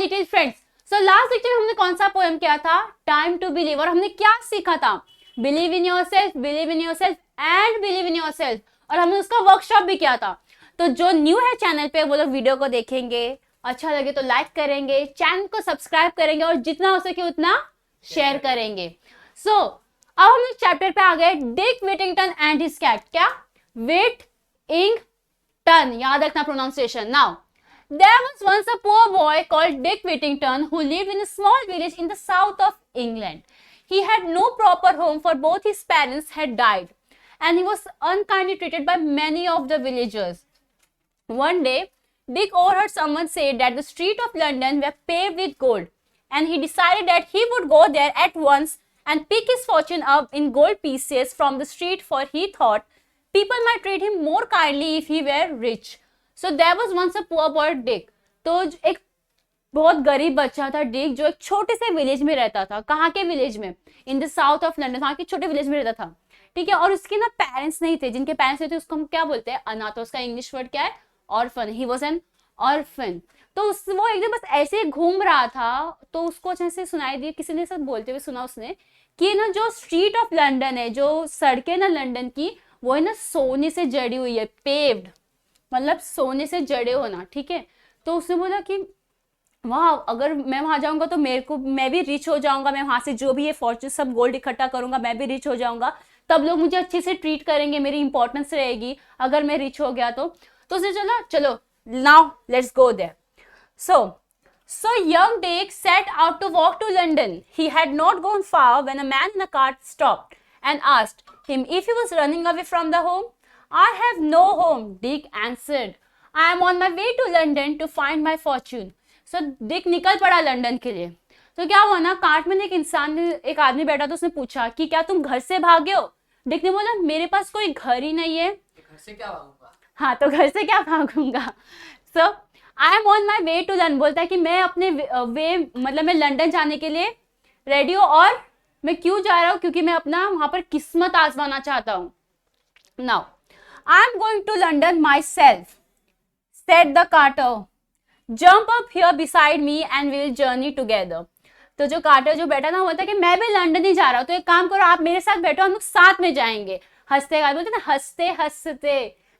Little friends, so last lecture में हमने कौन सा पोएम किया था? Time to believe. और हमने क्या सीखा था? Believe in yourself, believe in yourself and believe in yourself. और हमने उसका वर्कशॉप भी किया था। तो जो न्यू है चैनल पे वो लोग वीडियो को देखेंगे, अच्छा लगे तो लाइक करेंगे, चैनल को सब्सक्राइब करेंगे और जितना हो सके उतना शेयर करेंगे। सो अब हम इस चैप्टर पे आ गए, डिक विटिंगटन एंड हिज कैट। क्या? विटिंगटन, याद रखना pronunciation. Now there was once a poor boy called Dick Whittington who lived in a small village in the south of England. He had no proper home, for both his parents had died, and he was unkindly treated by many of the villagers. One day, Dick overheard someone say that the streets of London were paved with gold, and he decided that he would go there at once and pick his fortune up in gold pieces from the street, for he thought people might treat him more kindly if he were rich. So there was once a poor boy Dick. तो एक बहुत गरीब बच्चा था Dick, जो एक छोटे से विलेज में रहता था। कहाँ के विलेज में? In the south of London, वहाँ के छोटे विलेज में रहता था। ठीक है, और उसके ना पेरेंट्स नहीं थे। जिनके पेरेंट्स नहीं थे उसको हम क्या बोलते हैं? अनाथ। उसका इंग्लिश वर्ड क्या है? Orphan. He was an orphan. तो वो एकदम बस ऐसे घूम रहा था, तो उसको अचानक से सुनाई दी, किसी ने सब बोलते हुए सुना उसने कि ना जो स्ट्रीट ऑफ लंदन है, जो सड़कें ना लंदन की, वो है ना सोने से जड़ी हुई है। पेव्ड मतलब सोने से जड़े होना। ठीक है, तो उसने बोला कि वहाँ अगर मैं वहां जाऊंगा तो मैं भी रिच हो जाऊंगा। मैं वहां से जो भी ये फॉर्चून सब गोल्ड इकट्ठा करूंगा, मैं भी रिच हो जाऊंगा। तब लोग मुझे अच्छे से ट्रीट करेंगे, मेरी इंपॉर्टेंस रहेगी अगर मैं रिच हो गया तो उसने चलो now let's go there. So young Dick set out to walk to London. He had not gone far when a man in a cart stopped and asked him if he was running away from the home. I have no home, Dick answered. I am on my way to London to find my fortune. So Dick निकल पड़ा London के लिए। तो क्या हुआ ना, cart में एक आदमी बैठा था। उसने पूछा कि क्या तुम घर से भागे हो? डिक ने बोला मेरे पास कोई घर ही नहीं है। घर से क्या भागूंगा? हाँ, तो घर से क्या भागूंगा। So I am on my way to London, बोलता है कि मैं अपने मतलब मैं लंदन जाने के लिए रेडी हूँ। और मैं क्यों जा रहा हूँ? क्योंकि मैं अपना वहां पर किस्मत आजमाना चाहता हूँ। Now I am going to London myself, said the carter. Jump up here beside me and we'll journey together. तो जो कार्टर जो बैठा था वो बोलता है कि मैं भी लंदन ही जा रहा हूँ, तो एक काम करो आप मेरे साथ बैठो, हम लोग साथ में जाएंगे। हंसते बोलते ना, हंसते हंसते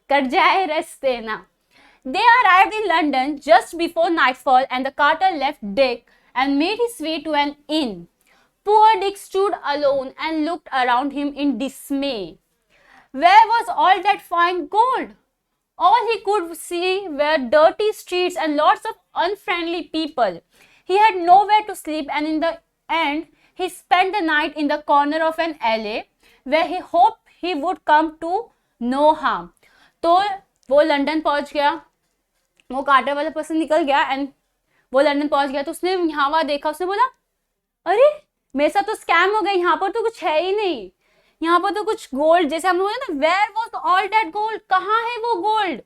कट जाए रस्ते ना। They arrived in London just before nightfall and the carter left Dick and made his way to an inn. Poor Dick stood alone and looked around him in dismay. Where was all that fine gold? All he could see were dirty streets and lots of unfriendly people. He had nowhere to sleep, and in the end, he spent the night in the corner of an alley where he hoped he would come to no harm. तो वो London पहुंच गया, वो quarter वाला person निकल गया and वो London पहुंच गया। तो उसने यहाँ वहाँ देखा, उसने बोला अरे मेरे साथ तो स्कैम हो गया, यहाँ पर तो कुछ है ही नहीं, यहाँ पर तो कुछ गोल्ड, जैसे हम बोले ना where was all that gold, कहाँ है वो gold.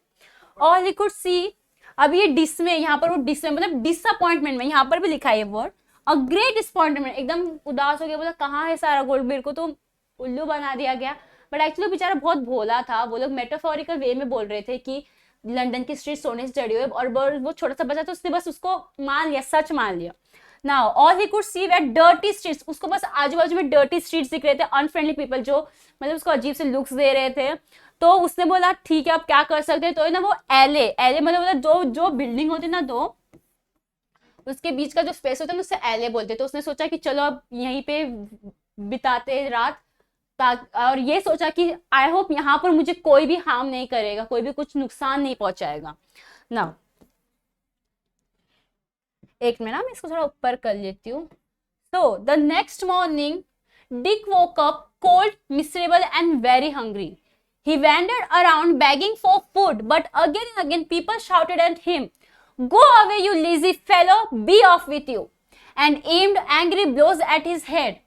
All he could see, अब ये डिसमे, यहाँ पर वो डिसमे मतलब डिसअपॉइंटमेंट में, यहाँ पर भी लिखा है ये वर्ड, अ ग्रेट डिसअपॉइंटमेंट, एकदम उदास हो गया। बोला कहाँ है सारा गोल्ड, मेरे को तो उल्लू बना दिया गया। बट एक्चुअली बेचारा बहुत भोला था। वो लोग मेटाफोरिकल वे में बोल रहे थे कि लंदन की स्ट्रीट सोने से जड़ी हुई, और वो छोटा सा बच्चा तो उसने बस उसको मान लिया, सच मान लिया। Now all he could see were dirty streets. उसको बस आजू बाजू में dirty streets दिख रहे थे, unfriendly people जो मतलब उसको अजीब से लुक्स दे रहे थे। तो उसने बोला ठीक है अब क्या कर सकते हैं। तो ना वो एले मतलब जो बिल्डिंग होती ना दो, उसके बीच का जो स्पेस होता है ना उससे एले बोलते। तो उसने सोचा कि चलो अब यहीं पे बिताते रात, और ये सोचा कि आई होप यहाँ पर मुझे कोई भी हार्म नहीं करेगा, कोई भी कुछ नुकसान नहीं पहुंचाएगा ना। एक मिनट मैं इसको थोड़ा ऊपर कर लेती हूँ। So the next morning Dick woke up cold, miserable and very hungry. He wandered around begging for food, but again and again people shouted at him, "Go away, you lazy fellow, be off with you," and aimed angry blows at his head.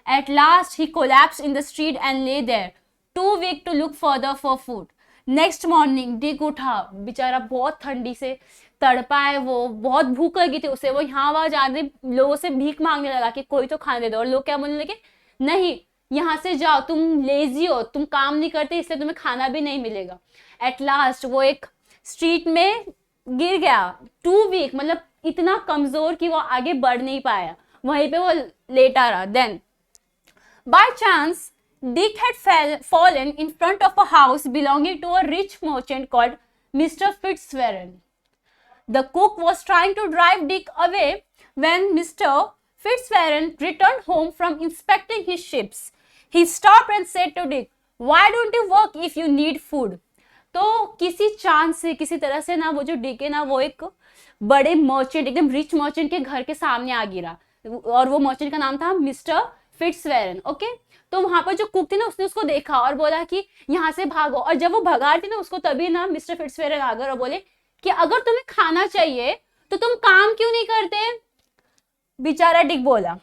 At last he collapsed in the street and lay there, too weak to look further for food. Next morning Dick उठा, बेचारा बहुत ठंडी से तड़पा है, वो बहुत भूख लगी थी उसे। वो यहाँ वहां जाने लोगों से भीख मांगने लगा कि कोई तो खाने दे दो, और लोग क्या बोलने लगे, नहीं यहाँ से जाओ, तुम लेजी हो, तुम काम नहीं करते इसलिए तुम्हें खाना भी नहीं मिलेगा। एट लास्ट वो एक स्ट्रीट में गिर गया, टू वीक मतलब इतना कमजोर कि वो आगे बढ़ नहीं पाया, वहीं पे वो लेटा रहा. Then by chance Dick had fallen in front of a house belonging to a rich merchant called Mr. Fitzwarren. The cook was trying to drive Dick away when Mr. Fitzwarren returned home from inspecting his ships. He stopped and said to Dick, "Why don't you work if you need food?" तो किसी chance से, किसी तरह से ना, वो जो Dick है ना, वो एक बड़े मर्चेंट, एकदम रिच मर्चेंट के घर के सामने आ गिरा, और वो मर्चेंट का नाम था मिस्टर फिट्सवेरन. ओके, तो वहां पर जो कुक थी ना, उसने उसको देखा और बोला कि यहाँ से भागो. और जब वो भगा रही थी ना उसको, तभी ना मिस्टर फिट्सवेरन आ गए और बोले कि अगर तुम्हें खाना चाहिए तो तुम काम क्यों नहीं करते. बेचारा डिक बोला,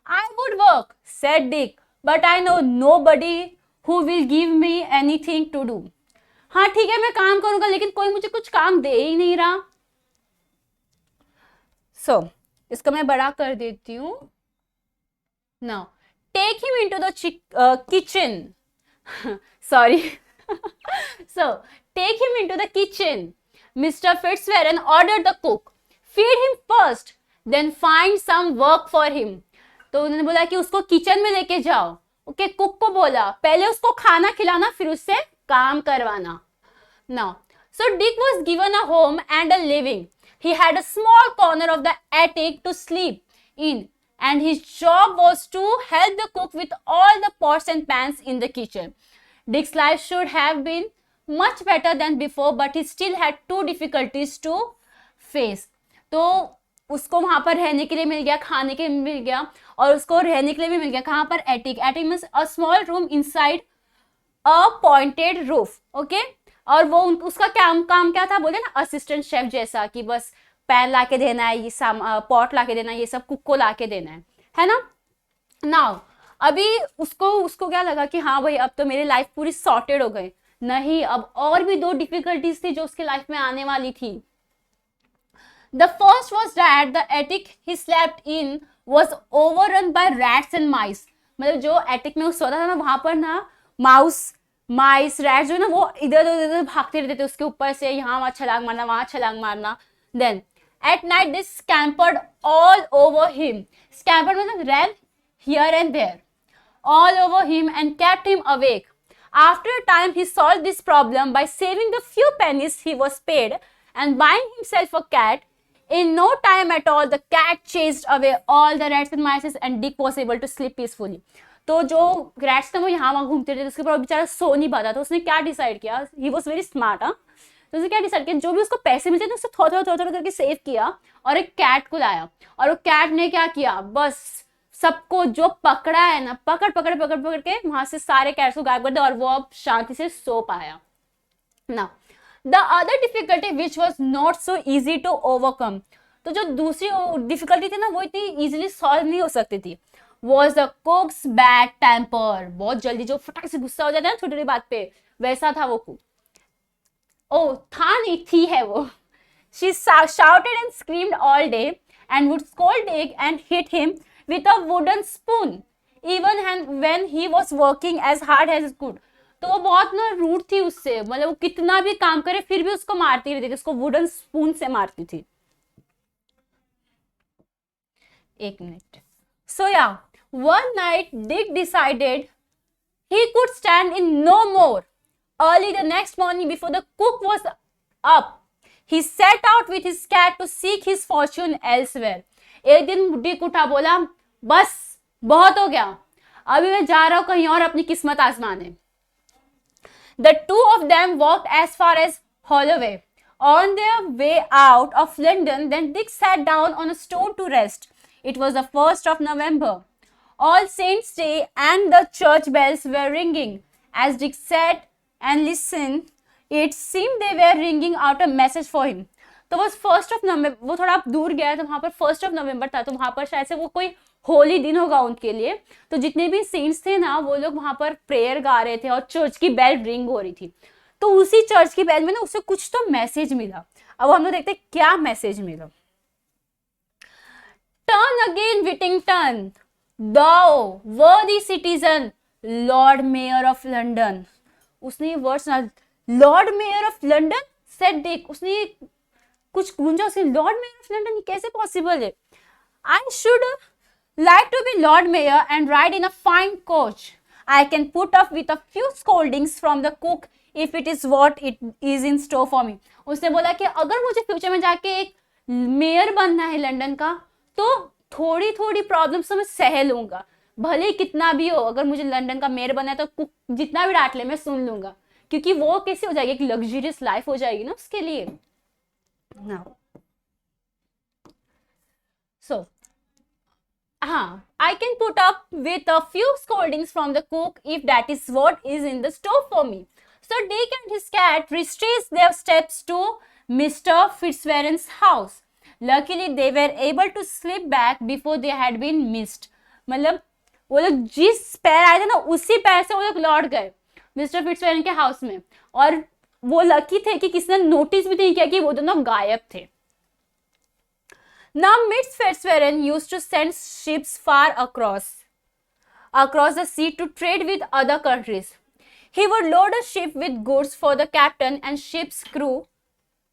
I would work said Dick, but I know nobody who will give me anything to do. हाँ ठीक है, मैं काम करूंगा, लेकिन कोई मुझे कुछ काम दे ही नहीं रहा. सो इसको मैं बड़ा कर देती हूं. Now take him into the kitchen. Sorry. So, take him into the kitchen. Mr. Fitzwarren ordered the cook. Feed him first, then find some work for him. तो उन्होंने बोला कि उसको किचन में लेके जाओ. ओके, कुक को बोला पहले उसको खाना खिलाना, फिर उससे काम करवाना. Now, so Dick was given a home and a living. He had a small corner of the attic to sleep in. And his job was to help the cook with all the pots and pans in the kitchen. Dick's life should have been much better than before, but he still had two difficulties to face. तो उसको वहां पर रहने के लिए मिल गया, खाने के लिए मिल गया, और उसको रहने के लिए भी मिल गया. कहाँ पर? Attic. Attic means a small room inside a pointed roof. Okay, और वो उसका काम क्या था, बोले ना असिस्टेंट शेफ जैसा, कि बस पैन ला के देना है, ये पॉट ला के देना है, ये सब कुक को ला के देना है ना. नाउ अभी उसको क्या लगा कि हाँ भाई, अब तो मेरी लाइफ पूरी सॉर्टेड हो गई. नहीं, अब और भी 2 डिफिकल्टीज थी जो उसकी लाइफ में आने वाली थी. The first was that the attic he slept in was overrun by rats and mice. मतलब जो एटिक में वो सोता था ना, वहां पर ना माइस रैट्स जो है ना, वो इधर उधर भागते रहते थे उसके ऊपर से, यहाँ वहां छलांग मारना, वहां छलांग मारना. Then at night they scampered all over him. Scampered means ran here and there all over him and kept him awake. After a time he solved this problem by saving the few pennies he was paid and buying himself a cat. In no time at all the cat chased away all the rats and mice and Dick was able to sleep peacefully. तो जो rats थे वो यहाँ वहाँ घूमते थे, उसके ऊपर बेचारा सो नहीं पाता. तो उसने क्या डिसाइड किया, he was very smart. तो उसने क्या डिसाइड किया, जो भी उसको पैसे मिलते थे उससे थोड़ा करके सेव किया और एक कैट को लाया. और वो कैट ने क्या किया, बस सबको जो पकड़ा है ना, पकड़ के वहां से सारे कैट्स को गायब कर दिया, और वो अब शांति से सो पाया. ना the other difficulty which was not so easy to overcome. तो जो दूसरी डिफिकल्टी थी ना, वो इतनी इजिली सॉल्व नहीं हो सकती थी. Was the cook's bad temper. बहुत जल्दी जो फटाक से गुस्सा हो जाता है ना छोटी बात पे, वैसा था वो कुक. Oh, था नहीं, थी है वो. She shouted and screamed all day and would scold Dick and hit him with a wooden spoon even when he was working as hard as he could. तो वो बहुत ना रूड थी उससे, मतलब वो कितना भी काम करे फिर भी उसको मारती रहती थी, उसको वुडन स्पून से मारती थी. एक minute. So yeah, one night Dick decided he could stand in no more. Early the next morning, before the cook was up, he set out with his cat to seek his fortune elsewhere. एक दिन Dick उठा, बोला बस बहुत हो गया, अभी मैं जा रहा हूं कहीं और अपनी किस्मत आजमाने. The two of them walked as far as Holloway. On their way out of London, then Dick sat down on a stone to rest. It was the 1st of November. All Saints' Day and the church bells were ringing. As Dick sat and listened, it seemed they were ringing out a message for him. तो वो 1st of November, वो थोड़ा दूर गया तो वहां पर 1st of November था, तो वहां पर शायद से वो कोई होली दिन होगा उनके लिए. तो जितने भी सेंट्स थे ना, वो लोग वहां पर प्रेयर गा रहे थे और चर्च की बेल रिंग हो रही थी. तो उसी चर्च की बेल में ना उसे कुछ तो मैसेज मिला. अब हम लोग देखते क्या मैसेज मिला. Turn again Whittington, thou worthy citizen, Lord Mayor of London. उसने ये वर्ड सुना, Lord Mayor of London, said Dick. उसने कुछ गूंजा उसके, लॉर्ड मेयर ऑफ लंदन, कैसे पॉसिबल है? I should like to be Lord Mayor and ride in a fine coach. I can put up with a few scoldings from the cook if it is what it is in store for me. उसने बोला कि अगर मुझे future में जाके एक mayor बनना है लंदन का, तो थोड़ी थोड़ी प्रॉब्लम्स तो मैं सह लूंगा, भले ही कितना भी हो। अगर मुझे लंदन का मेयर बनना है तो कुक जितना भी डांट ले मैं सुन लूंगा, क्योंकि वो कैसे हो जाएगी, एक लग्जरियस लाइफ हो जाएगी ना उसके लिए। Now, so हाँ, I can put up with a few scoldings from the cook if that is what is in the store for me. So Dick and his cat retraced their steps to Mr. Fitzwarren's house. Luckily, they were able to slip back before they had been missed. मतलब वो लोग जिस पैर आए थे ना, उसी पैर से वो लोग लौट गए मिस्टर फिट्जवेरन के हाउस में, और वो लकी थे कि किसी ने नोटिस भी नहीं किया कि वो दोनों गायब थे। Now, Miss Fitzwarren used to send ships far across the sea to trade with other countries. He would load a ship with goods for the captain and ship's crew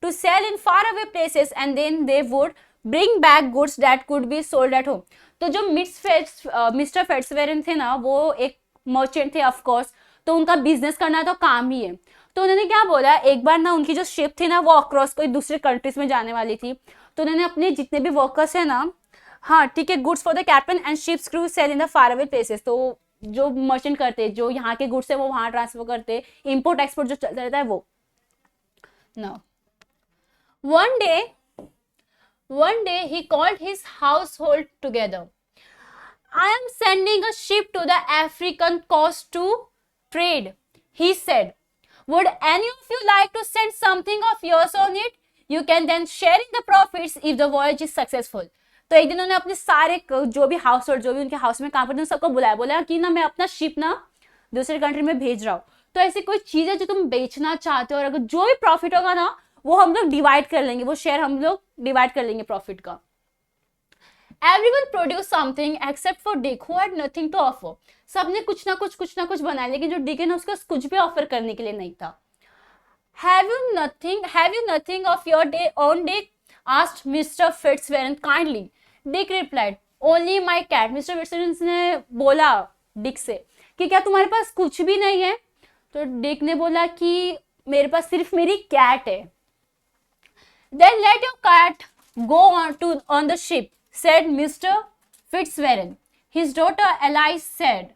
to sell in faraway places, and then they would bring back goods that could be sold at home. तो जो mister फिट्जवेरन थे ना, वो एक merchant थे of course, तो उनका business करना तो काम ही है। तो उन्होंने क्या बोला, एक बार ना उनकी जो शिप थी ना वो अक्रॉस कोई दूसरे कंट्रीज में जाने वाली थी, तो उन्होंने अपने जितने भी वर्कर्स है ना, हाँ ठीक है, goods for the captain and ship's crew sell in the far away places, तो जो मर्चेंट करते, जो यहाँ के गुड्स है वो वहां ट्रांसफर करते, इंपोर्ट एक्सपोर्ट जो चलता रहता है वो। No one day he called his household together. I am sending a ship to the African coast to trade, he said. Would any of you like to send something of yours on it? You can then share in the profits if the voyage is successful. तो एक दिन उन्होंने अपने सारे जो भी house hold, जो भी उनके हाउस में काम करते हैं, सबको बुलाया, बोला कि ना मैं अपना शिप ना दूसरे कंट्री में भेज रहा हूँ, तो ऐसी कोई चीज है जो तुम बेचना चाहते हो, और अगर जो भी प्रॉफिट होगा ना वो हम लोग डिवाइड कर लेंगे, वो शेयर हम लोग डिवाइड कर लेंगे प्रॉफिट का। Everyone produced something except for Dick, who had nothing to offer. सबने कुछ ना कुछ बनाया, लेकिन जो डिक है ना उसका कुछ भी ऑफर करने के लिए नहीं था। Have you nothing of your own, Dick? asked Mr. Fitzwarren kindly. Dick replied, only my cat. Mr. Fitzwarren ने बोला डिक से कि क्या तुम्हारे पास कुछ भी नहीं है? तो डिक ने बोला कि मेरे पास सिर्फ मेरी कैट है। Then let your cat go on the ship, said Mr. Fitzwarren. His daughter Alice said,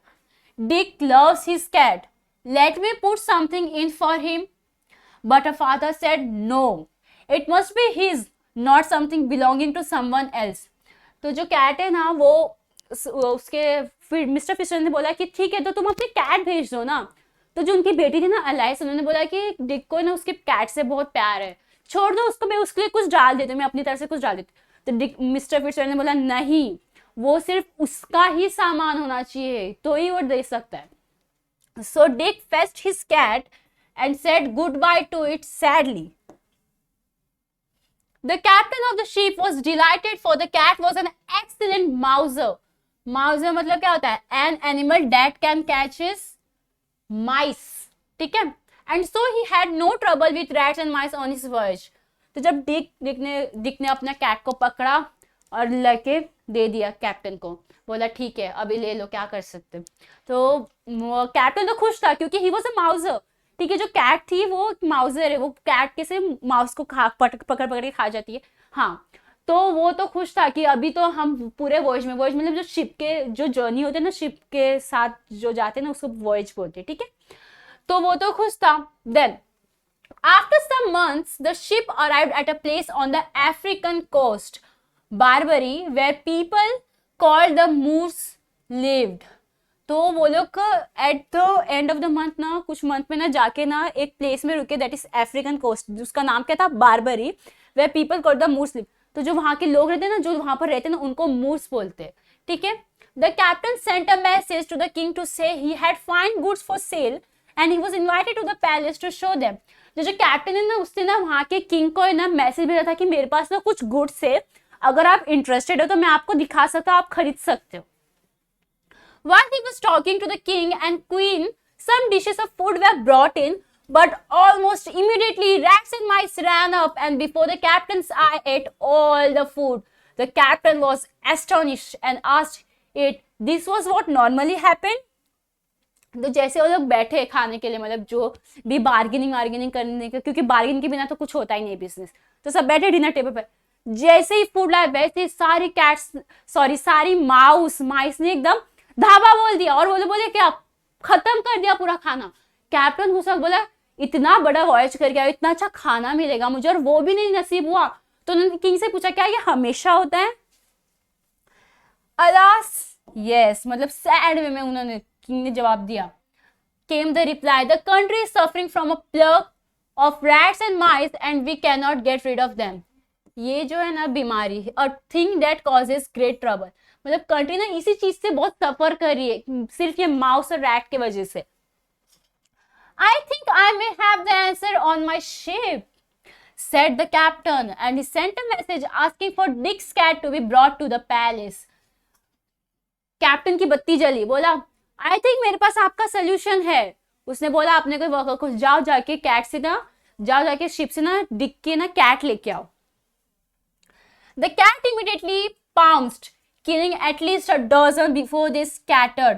Dick loves his cat. Let me put something in for him. But her father said, no, it must be his, not something belonging to someone else. तो जो cat है ना वो उसके mister फिशरन ने बोला कि ठीक है, तो तुम अपनी कैट भेज दो ना। तो जो उनकी बेटी थी ना अलाइस, उन्होंने बोला कि डिक को ना उसके कैट से बहुत प्यार है, छोड़ दो उसको, मैं उसके लिए कुछ डाल देती हूँ, मैं अपनी तरफ से कुछ डाल देती हूँ। तो मिस्टर फिशरन ने बोला नहीं, वो सिर्फ उसका ही सामान होना चाहिए तो ही वो दे सकता है। So Dick fetched his cat and said goodbye to it sadly. The captain of the ship was delighted, for the cat was an excellent mouser. Mouser मतलब क्या होता है? An animal that can catch mice. ठीक है? And so he had no trouble with rats and mice on his voyage. तो जब Dick ने अपना कैट को पकड़ा और लेके दे दिया कैप्टन को, बोला ठीक है अभी ले लो, क्या कर सकते। तो कैप्टन तो खुश था क्योंकि ही वाज अ माउजर। ठीक है, जो कैट थी वो माउजर है, वो कैट के से माउस को पकड़ के खा जाती है। हाँ, तो वो तो खुश था कि अभी तो हम पूरे वॉयज मतलब जो शिप के जो जर्नी होते हैं ना, शिप के साथ जो जाते हैं ना उसको वॉयज बोलते हैं। ठीक है, तो वो तो खुश था। Then after some months the ship arrived at a place on the African coast Barbary where people called the Moors lived. तो वो लोग at the end of the month ना, कुछ मंथ में ना जाके ना एक प्लेस में रुके, दैट इज अफ्रीकन कोस्ट, जिसका नाम क्या था? Barbary, where people called the Moors live. तो जो वहां के लोग रहते हैं ना, जो वहां पर रहते हैं ना, उनको मूर्स बोलते हैं। ठीक है, the captain sent a message to the king to say he had fine goods for sale and he was invited to the palace to show them. जो कैप्टन है ना, उसने ना वहां के किंग को ना मैसेज भेजा था कि मेरे पास ना कुछ गुड्स है, अगर आप इंटरेस्टेड हो तो मैं आपको दिखा सकता हूँ, आप खरीद सकते हो। While he was talking to the king and queen, some dishes of food were brought in But almost immediately, rats and mice ran up, and before the captain's eye ate all the food. The captain was astonished and asked it, "This was what normally happened?" तो जैसे वो लोग बैठे खाने के लिए, मतलब जो भी बार्गेनिंग करने का, क्योंकि बार्गेनिंग के बिना तो कुछ होता ही नहीं बिजनेस, तो सब बैठे डिनर टेबल पर। जैसे ही फूड लाए, वैसे ही सारी कैट्स, सॉरी सारी माइस ने एकदम धाबा बोल दिया, और वो लोग बोले क्या, खत्म कर दिया पूरा खाना। कैप्टन गुस्सा बोला, इतना बड़ा वॉयज करके आया, इतना अच्छा खाना मिलेगा मुझे और वो भी नहीं नसीब हुआ। तो उन्होंने किंग से पूछा, क्या ये हमेशा होता है? अलास, यस, मतलब सैड वे में उन्होंने, किंग ने जवाब दिया। Came the reply, the country is suffering from a plague of rats and mice and we cannot get rid of them. ये जो है ना बीमारी, a thing that causes great trouble, मतलब कंट्री ना इसी चीज से बहुत सफर कर रही है, सिर्फ ये माउस और रैट के वजह से। I think I may have the answer on my ship, said the captain, and he sent a message asking for Dick's cat to be brought to the palace. Captain की बत्ती जली, बोला I think मेरे पास आपका solution है। उसने बोला अपने कोई वर्कर को, जाओ जाके कैट से ना, जाओ जाके शिप से ना डिक के ना कैट लेके आओ। The cat immediately pounced, killing at least a dozen before they scattered.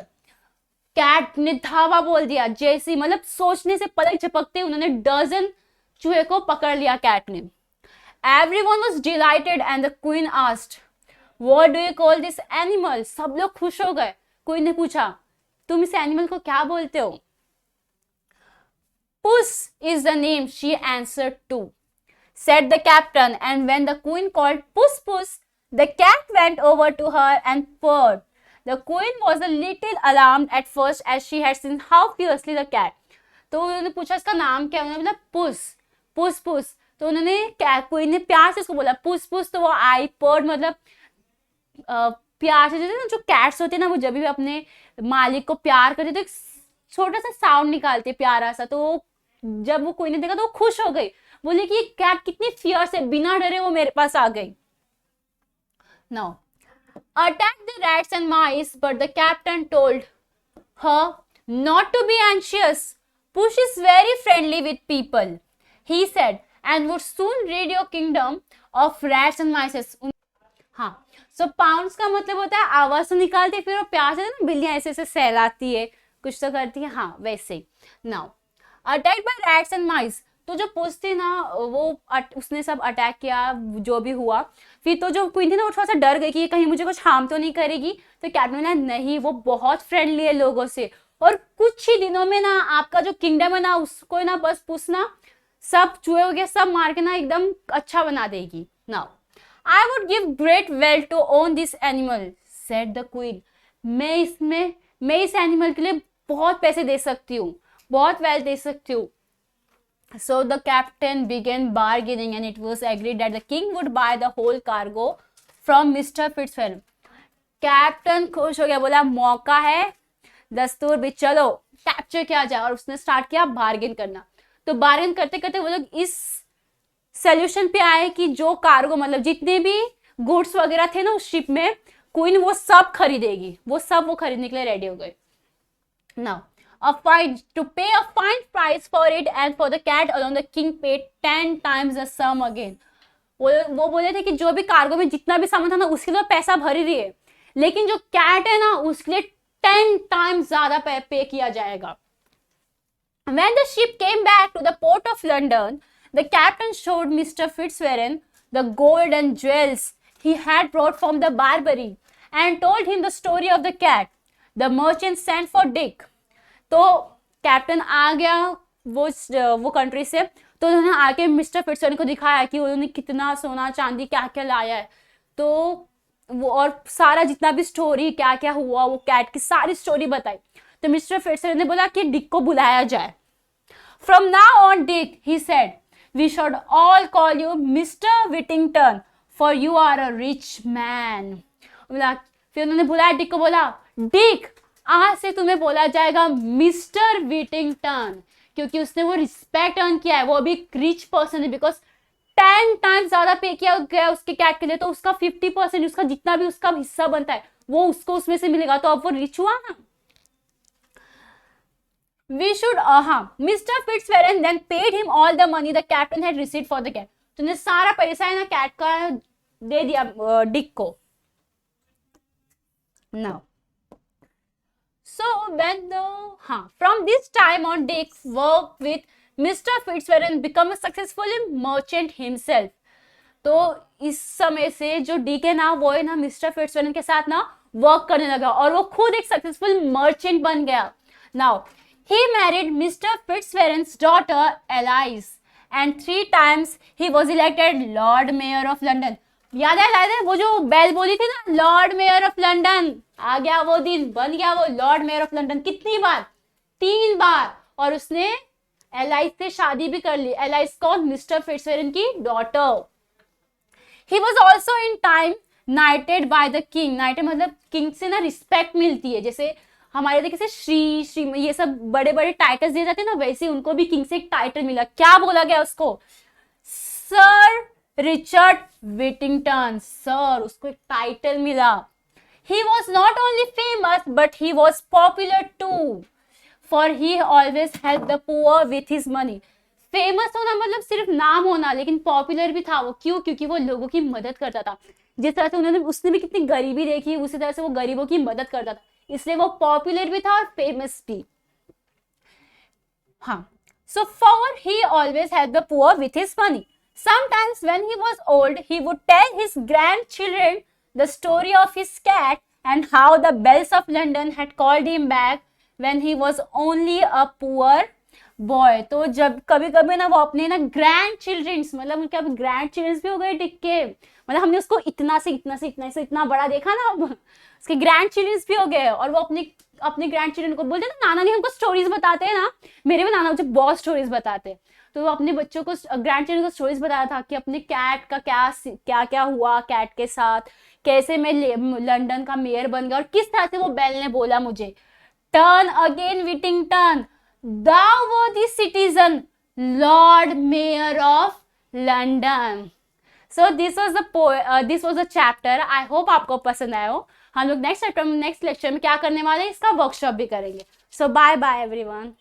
Cat ने धावा बोल दिया, जैसे मतलब सोचने से पलक झपकते उन्होंने डजन चूहे को पकड़ लिया कैट ने। Everyone was delighted and the queen asked, what do you call this animal? सब लोग खुश हो गए। क्वीन ने पूछा, तुम इस एनिमल को क्या बोलते हो? Puss is the name, she answered too, said the captain, and when the queen called Puss Puss, the cat went over to her and purred. The queen was a little alarmed at first as she had seen how fiercely the cat. तो उन्होंने पूछा इसका नाम क्या है? उन्होंने बोला पुस, पुस पुस। तो उन्होंने क्वीन ने प्यार से उसको बोला पुस पुस, तो वो आई पर्ड, मतलब प्यार से, जैसे ना जो कैट्स होते हैं ना, वो जब भी अपने मालिक को प्यार करते तो एक छोटा सा साउंड निकालते प्यारा सा। तो जब वो कोई ने देखा तो वो खुश हो गई, बोले कि ये कैट कितनी फियर से बिना डरे वो मेरे पास आ गई। Now attack the rats and mice, but the captain told her not to be anxious. Puss is very friendly with people, he said, and would soon rid your kingdom of rats and mice. हाँ, सो pounds का मतलब होता है आवाज तो निकालती है, फिर वो प्यार से ना बिल्लियां ऐसे ऐसे सहलाती है, कुछ तो करती है, हाँ वैसे ही। Now attacked by rats and mice, तो जो पुस थी ना वो उसने सब अटैक किया जो भी हुआ। फिर तो जो क्वीन थी ना वो थोड़ा सा डर गई कि कहीं मुझे कुछ हार्म तो नहीं करेगी। तो कैप्टन ने नहीं, वो बहुत फ्रेंडली है लोगों से, और कुछ ही दिनों में ना आपका जो किंगडम है ना उसको ना बस पुस ना सब चूहे हो गए सब मार के ना एकदम अच्छा बना देगी। Now I would give great wealth to own this animal, said the queen. मैं इस एनिमल के लिए बहुत पैसे दे सकती हूँ, बहुत वेल्थ दे सकती हूँ। So the captain began bargaining, and it was agreed that the king would buy the whole cargo from Mr. Fitzwarren. Captain खुश हो गया, बोला मौका है, दस्तूर भी चलो कैप्चर किया जाए, और उसने स्टार्ट किया बार्गेन करना। तो बार्गेन करते करते वो लोग इस सोल्यूशन पे आए कि जो कार्गो, मतलब जितने भी गुड्स वगैरह थे ना उस शिप में, क्वीन वो सब खरीदेगी, वो सब वो खरीदने के लिए रेडी हो गए। Now a fine to pay a fine price for it, and for the cat alone the king paid 10 times the sum again. वो बोले थे कि जो भी कार्गो में जितना भी सामान था ना उसके लिए पैसा भर ही रही है, लेकिन जो कैट है ना उसके लिए 10 टाइम्स ज्यादा पे किया जाएगा। When the ship came back to the port of London, the captain showed Mr. Fitzwarren the gold and jewels he had brought from the Barbary and told him the story of the cat. The merchant sent for Dick. तो captain आ गया वो country से, तो उन्होंने आके mister फिट्जवेरन को दिखाया कि उन्होंने कितना सोना चांदी क्या क्या लाया है। तो वो और सारा जितना भी स्टोरी क्या क्या हुआ वो कैट की सारी स्टोरी बताई। तो मिस्टर फिट्जवेरन ने बोला कि डिक को बुलाया जाए। From now on, Dick, he said, we should all call you Mr. Whittington, for you are a rich man. फिर उन्होंने बुलाया डिक को, बोला डिक आज से तुम्हें बोला जाएगा मिस्टर विटिंगटन, क्योंकि उसने वो रिस्पेक्ट अर्न किया है, वो अभी रिच पर्सन है, बिकॉज 10 टाइम्स ज्यादा पे किया गया उसके कैट के लिए, तो उसका 50% उसका जितना भी उसका हिस्सा बनता है वो उसको उसमें से मिलेगा, तो अब वो रिच हुआ ना। वी शुड हाँ, mister Fitzwarren then paid him all the money the captain had received for the cat. तूने सारा पैसा है ना कैट का दे दिया डिक को। Now so when the from this time on Dick worked with Mr. Fitzwarren become a successful merchant himself। तो इस समय से जो डिक है ना वो है ना मिस्टर फिट्जफेरन के साथ ना वर्क करने लगा और वो खुद एक सक्सेसफुल मर्चेंट बन गया। Now he married Mr. Fitzwarren's daughter Alice and 3 times he was elected Lord Mayor of London। याद है वो जो बेल बोली थी ना लॉर्ड मेयर ऑफ लंदन, आ गया वो दिन, बन गया वो लॉर्ड मेयर ऑफ लंदन। कितनी बार? 3 बार। और उसने एलाइस से शादी भी कर ली। एलाइस कौन? मिस्टर फिट्जफेरन की daughter. He was also in time नाइटेड by the king. नाइटेड मतलब किंग से ना रिस्पेक्ट मिलती है, जैसे हमारे देखिए से श्री ये सब बड़े बड़े टाइटल्स दिए जाते हैं ना, वैसे उनको भी किंग से एक टाइटल मिला। क्या बोला गया उसको? Sir Richard विटिंगटन। सर, उसको एक टाइटल मिला। He was not only famous but he was popular too, for he always help the poor with his money. Famous होना मतलब सिर्फ नाम होना, लेकिन पॉपुलर भी था वो। क्यों? क्योंकि वो लोगों की मदद करता था। जिस तरह से उसने भी कितनी गरीबी देखी, उसी तरह से वो गरीबों की मदद करता था, इसलिए वो पॉपुलर भी था और फेमस भी। हाँ, so for he always helped the poor with his money. Sometimes when he was old, he would tell his grandchildren the story of his cat and how the bells of London had called him back when he was only a poor boy। तो जब कभी कभी ना वो अपने ना grand children's, मतलब उनके अब ग्रैंड चिल्ड्रंस भी हो गए टिक्के, मतलब हमने उसको इतना से इतना से इतना से इतना बड़ा देखा ना, अब उसके ग्रैंड चिल्ड्रंस भी हो गए। और वो अपने ग्रैंड चिल्ड्रन को बोलते ना, नाना नहीं हमको स्टोरीज बताते हैं ना, मेरे भी नाना मुझे बहुत स्टोरीज बताते हैं। तो वो अपने बच्चों को, ग्रैंड चिल्ड्रन को स्टोरीज बताया था कि अपने कैट का क्या क्या हुआ कैट के साथ, कैसे मैं लंदन का मेयर बन गया और किस तरह से वो बेल ने बोला मुझे, turn again Whittington, thou were the citizen lord mayor of london। so this was the chapter। I hope आपको पसंद आया हो। हम लोग नेक्स्ट लेक्चर में क्या करने वाले हैं, इसका वर्कशॉप भी करेंगे। सो बाय बाय एवरीवन।